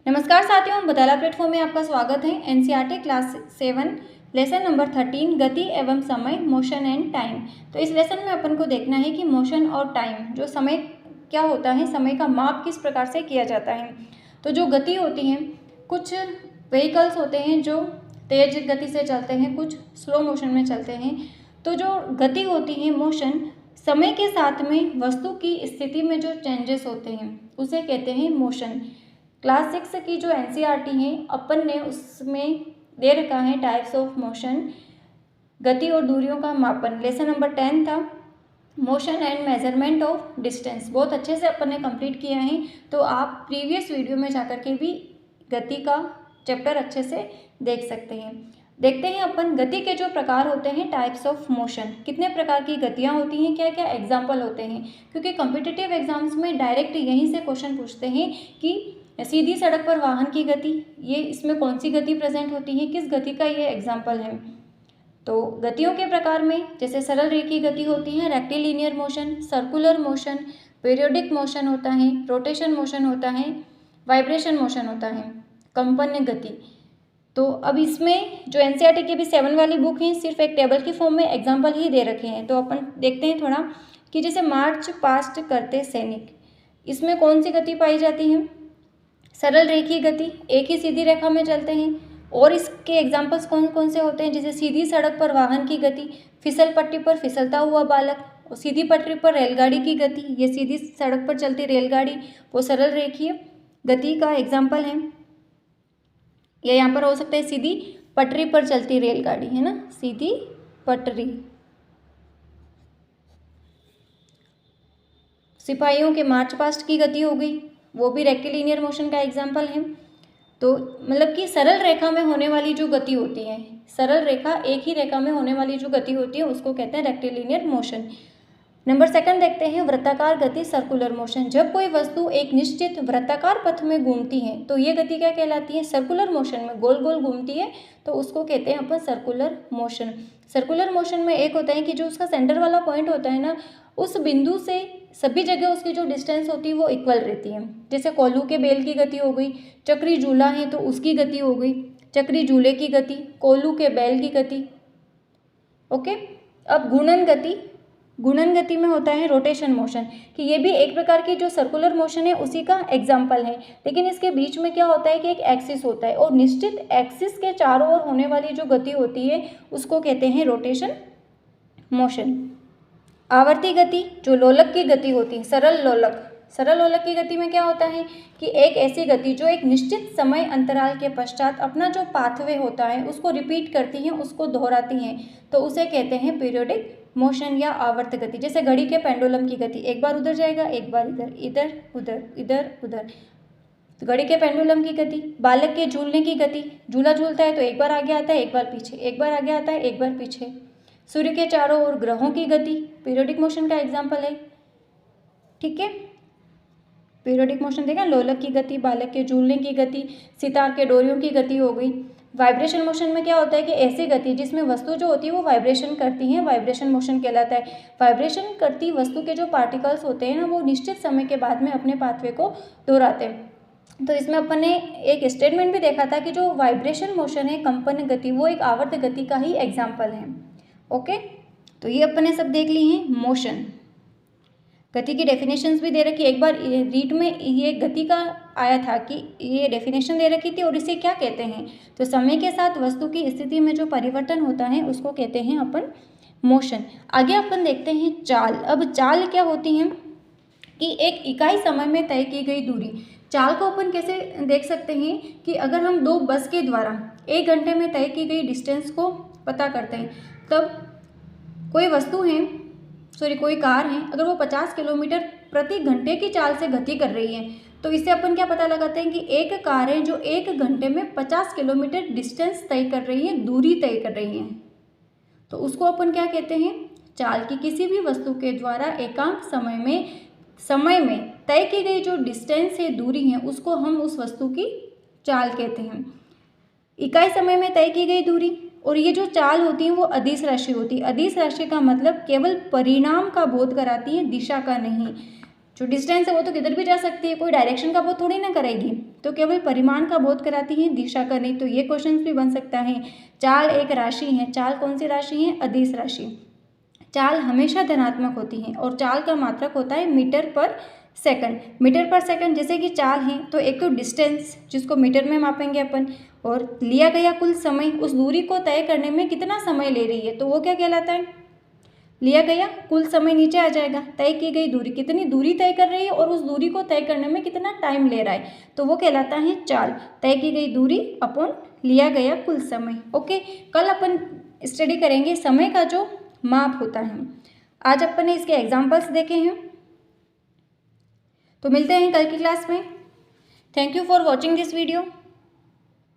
नमस्कार साथियों, बदाला प्लेटफॉर्म में आपका स्वागत है। एनसीईआरटी क्लास 7 लेसन नंबर 13 गति एवं समय, मोशन एंड टाइम। तो इस लेसन में अपन को देखना है कि मोशन और टाइम, जो समय क्या होता है, समय का माप किस प्रकार से किया जाता है। तो जो गति होती है, कुछ व्हीकल्स होते हैं जो तेज गति से चलते हैं, कुछ स्लो मोशन में चलते हैं। तो जो गति होती है, मोशन, समय के साथ में वस्तु की स्थिति में जो चेंजेस होते हैं उसे कहते हैं मोशन। क्लास 6 की जो एनसीईआरटी है, अपन ने उसमें दे रखा है टाइप्स ऑफ मोशन, गति और दूरियों का मापन। लेसन नंबर 10 था motion and measurement of distance. बहुत अच्छे से अपन ने कंप्लीट किया है। तो आप प्रीवियस वीडियो में जाकर के भी गति का चैप्टर अच्छे से देख सकते हैं। देखते हैं अपन गति के जो प्रकार होते हैं, टाइप्स ऑफ मोशन, कितने प्रकार की गतियाँ होती हैं, क्या क्या एग्जाम्पल होते हैं। क्योंकि कॉम्पिटिटिव एग्जाम्स में डायरेक्ट यहीं से क्वेश्चन पूछते हैं कि सीधी सड़क पर वाहन की गति, ये इसमें कौन सी गति प्रेजेंट होती है, किस गति का ये एग्जाम्पल है। तो गतियों के प्रकार में जैसे सरल रेखीय गति होती है, rectilinear motion, circular motion, periodic motion होता है, रोटेशन मोशन होता है, वाइब्रेशन मोशन होता है, कंपन गति। तो अब इसमें जो एनसीईआरटी की भी 7 वाली बुक है, सिर्फ एक टेबल की फॉर्म में एग्जाम्पल ही दे रखे हैं। तो अपन देखते हैं थोड़ा कि जैसे मार्च पास्ट करते सैनिक, इसमें कौन सी गति पाई जाती है, सरल रेखीय गति, एक ही सीधी रेखा में चलते हैं। और इसके एग्जाम्पल्स कौन कौन से होते हैं, जैसे सीधी सड़क पर वाहन की गति, फिसल पट्टी पर फिसलता हुआ बालक, और सीधी पटरी पर रेलगाड़ी की गति, ये सीधी सड़क पर चलती रेलगाड़ी, वो सरल रेखीय गति का एग्जाम्पल है। या यहाँ पर हो सकता है सीधी पटरी पर चलती रेलगाड़ी, है ना, सीधी पटरी। सिपाहियों के मार्च पास्ट की गति हो गई, वो भी रेक्टिलिनियर मोशन का एग्जाम्पल है। तो मतलब कि सरल रेखा में होने वाली जो गति होती है, सरल रेखा, एक ही रेखा में होने वाली जो गति होती है उसको कहते हैं रेक्टिलिनियर मोशन। नंबर 2 देखते हैं वृत्ताकार गति, सर्कुलर मोशन। जब कोई वस्तु एक निश्चित वृत्ताकार पथ में घूमती है तो ये गति क्या कहलाती है, सर्कुलर मोशन में गोल गोल घूमती है, तो उसको कहते हैं अपन सर्कुलर मोशन। सर्कुलर मोशन में एक होता है कि जो उसका सेंटर वाला पॉइंट होता है ना, उस बिंदु से सभी जगह उसकी जो डिस्टेंस होती है वो इक्वल रहती है। जैसे कोल्हू के बेल की गति हो गई, चक्री झूला है तो उसकी गति हो गई, चक्री झूले की गति, कोल्हू के बैल की गति। ओके, अब घूर्णन गति, घूर्णन गति में होता है रोटेशन मोशन, कि ये भी एक प्रकार की जो सर्कुलर मोशन है उसी का एग्जाम्पल है। लेकिन इसके बीच में क्या होता है कि एक एक्सिस होता है, और निश्चित एक्सिस के चारों ओर होने वाली जो गति होती है उसको कहते हैं रोटेशन मोशन। आवर्ती गति, जो लोलक की गति होती है, सरल लोलक, सरल लोलक की गति में क्या होता है कि एक ऐसी गति जो एक निश्चित समय अंतराल के पश्चात अपना जो पाथवे होता है उसको रिपीट करती है, उसको दोहराती हैं, तो उसे कहते हैं पीरियोडिक मोशन या आवर्त गति। जैसे घड़ी के पेंडुलम की गति, एक बार उधर जाएगा, एक बार इधर, इधर उधर, इधर उधर, तो घड़ी के पेंडुलम की गति। बालक के झूलने की गति, झूला झूलता है तो एक बार आगे आता है, एक बार पीछे, एक बार आगे आता है, एक बार पीछे। सूर्य के चारों ओर ग्रहों की गति पीरियोडिक मोशन का एग्जाम्पल है। ठीक है, पीरियोडिक मोशन देखा, लोलक की गति, बालक के झूलने की गति, सितार के डोरियों की गति हो गई। वाइब्रेशन मोशन में क्या होता है कि ऐसी गति जिसमें वस्तु जो होती है वो वाइब्रेशन करती है, वाइब्रेशन मोशन कहलाता है। वाइब्रेशन करती वस्तु के जो पार्टिकल्स होते हैं ना, वो निश्चित समय के बाद में अपने पाथवे को दोहराते हैं। तो इसमें अपन ने एक स्टेटमेंट भी देखा था कि जो वाइब्रेशन मोशन है, कंपन गति, वो एक आवर्त गति का ही एग्जाम्पल है। ओके, तो ये अपन ने सब देख ली हैं मोशन। गति की डेफिनेशंस भी दे रखी है, एक बार रीड में ये गति का आया था कि ये डेफिनेशन दे रखी थी, और इसे क्या कहते हैं, तो समय के साथ वस्तु की स्थिति में जो परिवर्तन होता है उसको कहते हैं अपन मोशन। आगे अपन देखते हैं चाल। अब चाल क्या होती है कि एक इकाई समय में तय की गई दूरी। चाल को अपन कैसे देख सकते हैं कि अगर हम 2 बस के द्वारा 1 घंटे में तय की गई डिस्टेंस को पता करते हैं, तब कोई वस्तु है, कोई कार है, अगर वो 50 किलोमीटर प्रति घंटे की चाल से गति कर रही है, तो इससे अपन क्या पता लगाते हैं कि एक कार है जो 1 घंटे में 50 किलोमीटर डिस्टेंस तय कर रही है, दूरी तय कर रही है, तो उसको अपन क्या कहते हैं, चाल। की किसी भी वस्तु के द्वारा एकांक समय में तय की गई जो डिस्टेंस है, दूरी है, उसको हम उस वस्तु की चाल कहते हैं। इकाई समय में तय की गई दूरी, और ये जो चाल होती है वो अदिश राशि होती है। अदिश राशि का मतलब केवल परिणाम का बोध कराती है, दिशा का नहीं। जो डिस्टेंस है वो तो किधर भी जा सकती है, कोई डायरेक्शन का बोध थोड़ी ना करेगी, तो केवल परिमाण का बोध कराती है, दिशा का नहीं। तो ये क्वेश्चन भी बन सकता है। चाल एक राशि है, चाल कौन सी राशि है? अदिश राशि। चाल हमेशा धनात्मक होती है और चाल का मात्रक होता है मीटर पर सेकंड। मीटर पर सेकंड जैसे कि चाल है तो एक तो डिस्टेंस जिसको मीटर में मापेंगे अपन, और लिया गया कुल समय, उस दूरी को तय करने में कितना समय ले रही है तो वो क्या कहलाता है? लिया गया कुल समय नीचे आ जाएगा, तय की गई दूरी, कितनी दूरी तय कर रही है और उस दूरी को तय करने में कितना टाइम ले रहा है, तो वो कहलाता है चाल। तय की गई दूरी अपॉन लिया गया कुल समय। ओके, कल अपन स्टडी करेंगे समय का जो माप होता है। आज अपन ने इसके एग्जाम्पल्स देखे हैं, तो मिलते हैं कल की क्लास में। Thank you for watching this video.